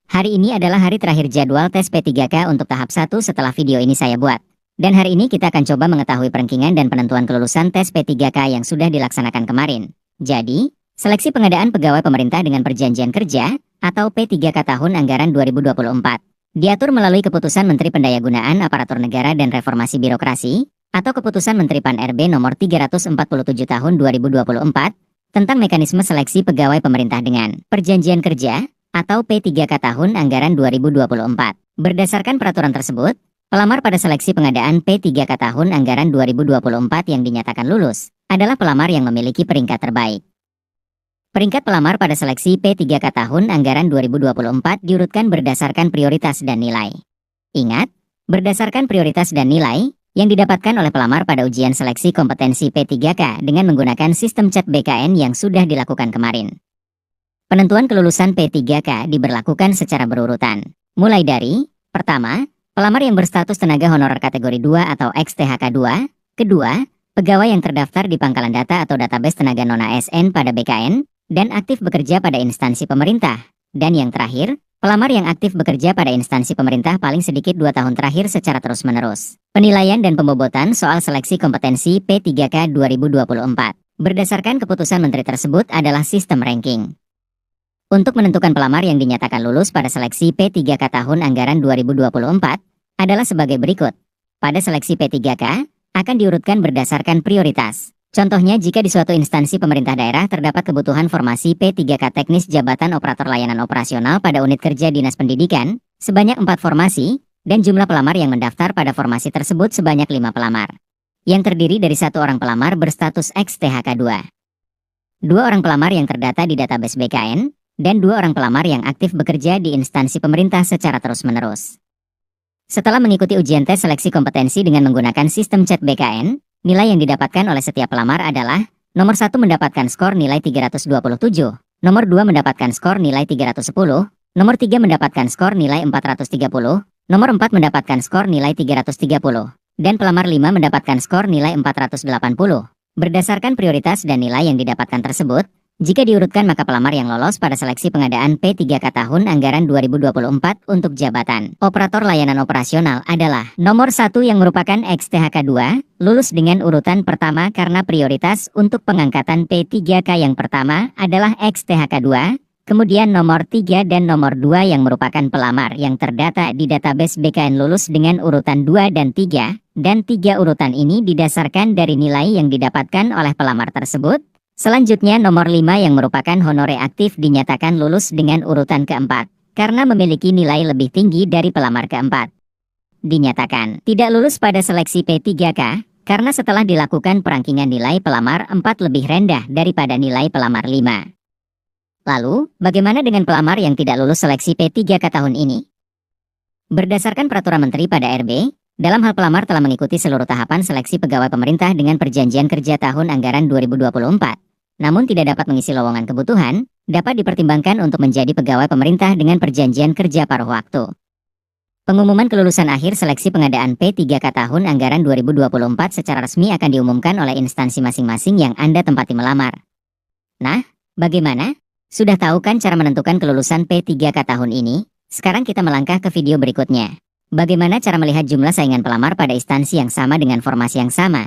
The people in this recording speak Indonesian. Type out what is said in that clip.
Hari ini adalah hari terakhir jadwal tes P3K untuk tahap 1 setelah video ini saya buat. Dan hari ini kita akan coba mengetahui perankingan dan penentuan kelulusan tes P3K yang sudah dilaksanakan kemarin. Jadi, seleksi pengadaan pegawai pemerintah dengan perjanjian kerja, atau P3K tahun anggaran 2024, diatur melalui Keputusan Menteri Pendayagunaan Aparatur Negara dan Reformasi Birokrasi, atau Keputusan Menteri Pan-RB Nomor 347 Tahun 2024, tentang mekanisme seleksi pegawai pemerintah dengan perjanjian kerja, atau P3K tahun anggaran 2024. Berdasarkan peraturan tersebut, pelamar pada seleksi pengadaan P3K tahun anggaran 2024 yang dinyatakan lulus adalah pelamar yang memiliki peringkat terbaik. Peringkat pelamar pada seleksi P3K tahun anggaran 2024 diurutkan berdasarkan prioritas dan nilai. Ingat, berdasarkan prioritas dan nilai yang didapatkan oleh pelamar pada ujian seleksi kompetensi P3K dengan menggunakan sistem CET BKN yang sudah dilakukan kemarin. Penentuan kelulusan P3K diberlakukan secara berurutan, mulai dari, pertama, pelamar yang berstatus tenaga honorer kategori 2 atau XTHK 2, kedua, pegawai yang terdaftar di pangkalan data atau database tenaga non-ASN pada BKN, dan aktif bekerja pada instansi pemerintah, dan yang terakhir, pelamar yang aktif bekerja pada instansi pemerintah paling sedikit 2 tahun terakhir secara terus-menerus. Penilaian dan pembobotan soal seleksi kompetensi P3K 2024 berdasarkan keputusan menteri tersebut adalah sistem ranking. Untuk menentukan pelamar yang dinyatakan lulus pada seleksi P3K tahun anggaran 2024 adalah sebagai berikut. Pada seleksi P3K akan diurutkan berdasarkan prioritas. Contohnya jika di suatu instansi pemerintah daerah terdapat kebutuhan formasi P3K teknis jabatan operator layanan operasional pada unit kerja Dinas Pendidikan, sebanyak 4 formasi, dan jumlah pelamar yang mendaftar pada formasi tersebut sebanyak 5 pelamar. Yang terdiri dari 1 orang pelamar berstatus XTHK 2. 2 orang pelamar yang terdata di database BKN, dan 2 orang pelamar yang aktif bekerja di instansi pemerintah secara terus-menerus. Setelah mengikuti ujian tes seleksi kompetensi dengan menggunakan sistem CET BKN, nilai yang didapatkan oleh setiap pelamar adalah, nomor 1 mendapatkan skor nilai 327, nomor 2 mendapatkan skor nilai 310, nomor 3 mendapatkan skor nilai 430, nomor 4 mendapatkan skor nilai 330, dan pelamar 5 mendapatkan skor nilai 480. Berdasarkan prioritas dan nilai yang didapatkan tersebut, jika diurutkan maka pelamar yang lolos pada seleksi pengadaan P3K tahun anggaran 2024 untuk jabatan operator layanan operasional adalah nomor 1 yang merupakan XTHK 2, lulus dengan urutan pertama karena prioritas untuk pengangkatan P3K yang pertama adalah XTHK 2, kemudian nomor 3 dan nomor 2 yang merupakan pelamar yang terdata di database BKN lulus dengan urutan 2 dan 3, dan 3 urutan ini didasarkan dari nilai yang didapatkan oleh pelamar tersebut. Selanjutnya nomor 5 yang merupakan honore aktif dinyatakan lulus dengan urutan keempat, karena memiliki nilai lebih tinggi dari pelamar keempat. Dinyatakan tidak lulus pada seleksi P3K, karena setelah dilakukan perangkingan nilai pelamar 4 lebih rendah daripada nilai pelamar 5. Lalu, bagaimana dengan pelamar yang tidak lulus seleksi P3K tahun ini? Berdasarkan peraturan menteri pada RB, dalam hal pelamar telah mengikuti seluruh tahapan seleksi pegawai pemerintah dengan perjanjian kerja tahun anggaran 2024. Namun tidak dapat mengisi lowongan kebutuhan, dapat dipertimbangkan untuk menjadi pegawai pemerintah dengan perjanjian kerja paruh waktu. Pengumuman kelulusan akhir seleksi pengadaan P3K tahun anggaran 2024 secara resmi akan diumumkan oleh instansi masing-masing yang Anda tempati melamar. Nah, bagaimana? Sudah tahu kan cara menentukan kelulusan P3K tahun ini? Sekarang kita melangkah ke video berikutnya. Bagaimana cara melihat jumlah saingan pelamar pada instansi yang sama dengan formasi yang sama?